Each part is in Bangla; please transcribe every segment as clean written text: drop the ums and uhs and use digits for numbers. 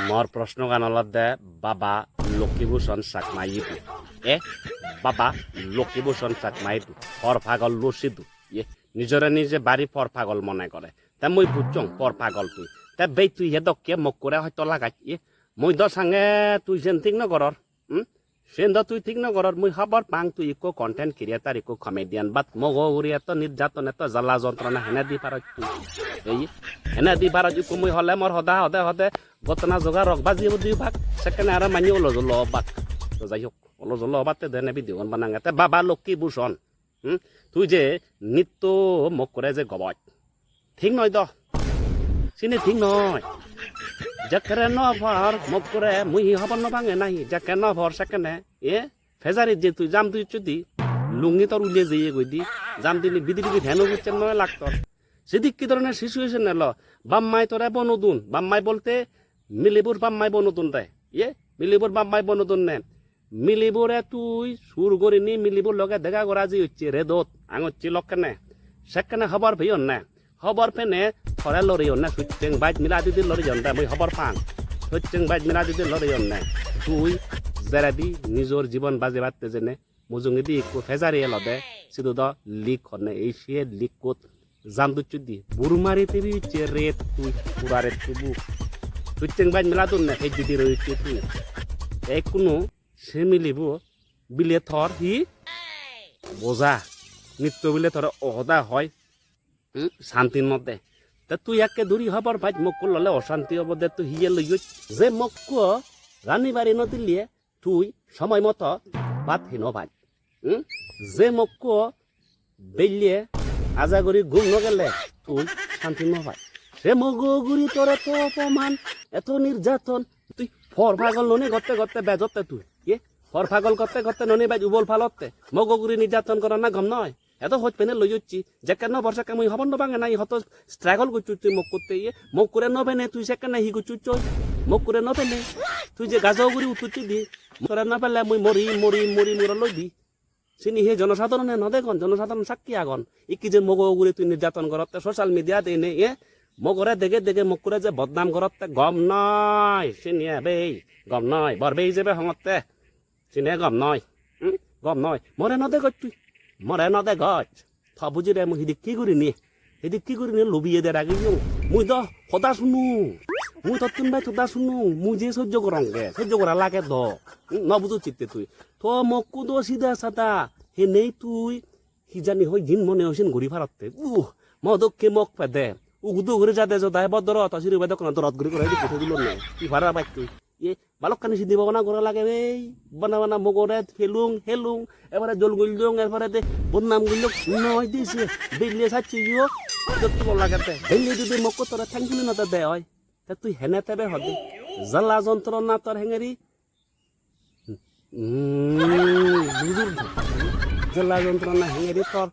মোর প্রশ্ন গানলত দে বাবা লক্ষ্মীভূষণ চাকমাইবু বাবা লক্ষ্মীভূষণ চাকমাইবু পর পাগল লুচিদু নিজরে নিজে বাড়ি পর পাগল মনে করে তা মই বুঝছং পর পাগল তুই তা বেই তুই হে দকে মোক করে হয়তো লাগাই মই দ সাঙে তুই যেন ঠিক নগরর সেন দ তুই ঠিক নগরর মই খবর পাং তুই ইকো কন্টেন্ট ক্রিয়েটার ইকো কমেডিয়ান বাট মগ উড়ি এত নির্যাতন এত জ্বালা যন্ত্রণা হেনে দি পার তুই এই হেনে দি পার ইকো মই হলে মোর সদা সদে সদে গতনা জগা রক বাজি দুই ভাগ সেখানে আর মানি ওলো জল বাক তো যাই হোক ওলো জল বাতে দেনে ভিডিও বানাঙাতে বাবা লক্ষ্মীভূষণ তুই যে নিত্য মোক করে যে গবাই ঠিক নয় দ চিনি ঠিক নয় যাকে নভর মোক করে মুই হবর নভাঙে নাহি যাকে নভর সেখানে ফেজারি যে তুই জাম তুই যদি লুঙ্গি তোর উলিয়ে যেয়ে গই দি জাম দিলি বিধি বিধি ভ্যানও বুঝছেন নয় লাগতর সেদিক কি ধরনের সিচুয়েশন এলো বাম্মাই তোরা বনদুন বাম্মাই বলতে মিলিবুর বাম্মাই বনদুন দেয় মিলিবুর বাম্মাই বনদুন নে মিলিবুরে তুই সুর করি নি মিলিবুর লগে দেখা করা যে হচ্ছে রে দোত আঙচ্ছি লক্ষণে সেখানে খবর ভেয়ন না খবর পেনে থরে লড়িয়ন না সুইচেং বাইট মিলা দিদি লড়িয়ন দে মই খবর পাং সুইচেং বাইট মিলা দিদি লড়িয়ন না তুই জেরাবি নিজর জীবন বাজে বাড়তে জেনে মুজুঙ্গি দি একটু ফেজারি এলো দে সিধু দ লিক হনে এই সে লিক কোত জাম দুচ্ছু দি বুরমারি তেবি হচ্ছে রেত তুই পুরা রেত তুবু সুইচেং বাইট মিলা দুন না এই দিদি রয়েছে তুই এক কোনো সে মিলিব বিলে থর হি বোঝা নিত্য বিলে থর অহদা হয় শান্তির মধ্যে তা তুই একে দূরি হবার ভাই মোক ললে অশান্তি হব দে তুই হিয়ে লই যে মোক রানী বাড়ি নদিলিয়ে তুই সময় মতো ভাত হিন ভাই যে মোক বেলিয়ে আজাগরি ঘুম নগেলে তুই শান্তি নভাই সে মগুরি তোর এত অপমান এত নির্যাতন তুই ফর পাগল ননি গতে গতে বেজতে তুই ফর পাগল গতে গতে ননি বাই উবল ফালতে মগুরি নির্যাতন করার না গম নয় এত হজ পেনে লই যাচ্ছি যে কেন বর্ষা কামুই হবন নবাঙে নাই হত স্ট্রাগল করছু তুই মোক করতে মোক করে নবেনে তুই সেখানে হি করছু চই মোক করে নবেনে তুই যে গাজাও গুড়ি উঠুচ্ছি দি তোরা না পেলে মুই মরি মরি মরি মরা লই দি চিনি হে জনসাধারণে নদেগন জনসাধারণ সাক্ষী আগন ইকি যে মগ গুড়ি তুই নির্যাতন করতে সোশ্যাল মিডিয়া দেনে মগরে দেখে দেখে মোক করে যে বদনাম করতে গম নয় চিনিয়ে বেই গম নয় বরবেই যাবে হঙতে চিনে গম নয় মরে নদে গছ তুই মরে নদে গছ থ বুঝি রে মুই হিদিক কি করি নি লবিয়ে দে রাগি মুই দ সদা শুনু মুই তত্তুন ভাই সদা শুনু মুই যে সহ্য করঙ্গে সহ্য করা লাগে দ নবুঝু চিত্তে তুই তো মক্কু দো সিধা সাদা হে নেই তুই কি জানি হই দিন মনে হইছেন ঘুরি ফারতে মদককে মক পেদে উগুদু ঘুরে যাতে যদায় বদর তসির বেদক না দরদ ঘুরি করে কোঠে দিল না কি ভাড়া পাই তুই বালকখানি সিদ্ধি বাবনা করা লাগে এই বানা মগরে হেলুং এবারে জল গুললুং এরপরে বদনাম গুলো নয় দিছে বেলিয়ে ছাড়ছি যত লাগাতে বেলিয়ে যদি মক তোরা থ্যাংকুলি না দে হয় তা তুই হেনে তেবে হদে জ্বালা যন্ত্রণা তোর হেঙেরি বুঝুর জ্বালা যন্ত্রণা হেঙেরি তোর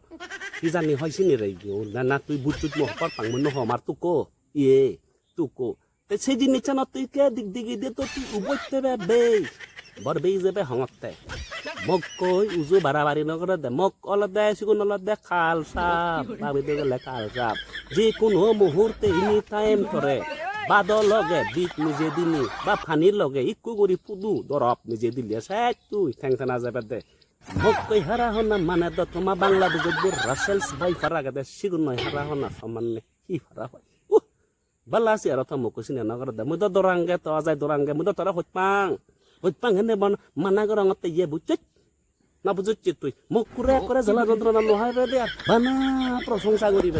কি জানি হয়েছি নি রে না তুই বুঝুত মহর পাংমন নহ আমার তুকো সেই দিন নিচে না তুই কে দিক দিকে দিয়ে তো তুই উবতে বেই বর বেই যাবে হঙতে মোক কই উজু বাড়াবাড়ি নকরে দে মোক অলপ দে সিগুন অলপ দে খাল সাপ ভাবিতে গেলে খাল সাপ যে কোনো মুহূর্তে ইনি টাইম করে বাদর লগে বিট নিজে দিনি বা ফানির লগে ইকু করি পুদু দরব নিজে দিলে সাই তুই ঠেংখানা যাবে দে মোক কই হারা হনা মানে দ তোমা বাংলাদেশের রাসেলস ভাই ফারা গেদে সিগুন নয় হারা হনা সমানে কি ফারা হয় balasi ara ta moko sine na garda muda dorange to azai dorange muda tora hotpang hene ban mana garang te ye bucet na bucet tuy mokure kore jala jondrona lohai be de bana প্রশংসা করি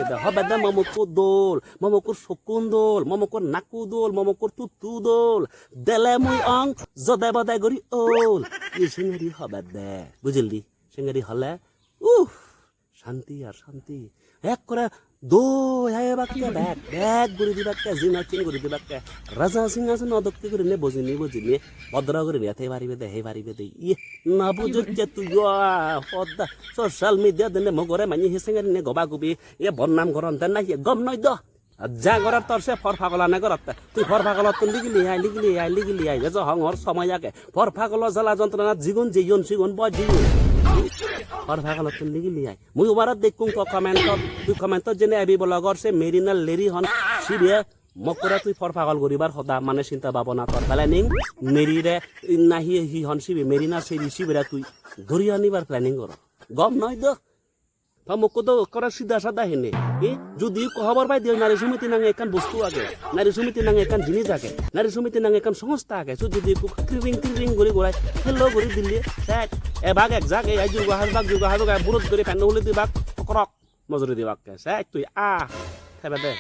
দে হবে দে মমকুর দোল মমকুর শকুন্দোল মমকুর নাকুদোল মমকুর তুতুদোল দেলে মুই অং জদে বদে গরি ওল ই সিঙ্গেরি হবে দে বুঝলি সিঙ্গেরি হলে শান্তি আর শান্তি এক করে দো হায় বাক্যে ব্যাগ গুড়ি দিবাক্যে জিনা চিন গুড়ি দিবাক্যে রাজা সিংহাসন অদক্তি করে নে বজিনি ভদ্র করে বেতে পারিবে দে না বুঝছে তুই পদ্মা সোশ্যাল মিডিয়া দেনে মগরে মানি হেসেঙ্গারি নে গবা গুবি বদনাম করন দেন না গম নয় দ যা করার তোর সে ফর ফাগলা নে করত তুই ফর ফাগলত তুই লিগলি আই যে হংহর সময় আগে ফর ফাগল জ্বালা যন্ত্রণা জীবন জীবন সিগুন বজিও और भागल तुम लिगली आई मुई उबारत देखूं तो कमेंट तुई कमेंट जेने आबी ब्लॉगर से मेरिना लेरी हन सिरिया মোক করে তুই ফর পাগল করিবার সদা মানে চিন্তা ভাবনা কর প্ল্যানিং মেরিরে নাহি হি হনসিবি মেরি না সেই রিসিবেরা তুই ধরি আনিবার প্ল্যানিং কর গম নয় তো মোক তো করা সিধা সাদা হেনে যদি খবর পাই দিও নারী সমিতি নাঙে একান বস্তু আগে নারী সমিতি নাঙে একান জিনিস আগে নারী সমিতি নাঙে একান সংস্থা আগে যদি ক্রিরিং ক্রিরিং করে ঘুরাই হেলো করে দিল্লি স্যাট এভাগ এক জাগ এই যুগ হাজবাগ বুরত করে ফ্যান হলে দিবাক করক মজুরি দিবাক স্যাট তুই থেবে দে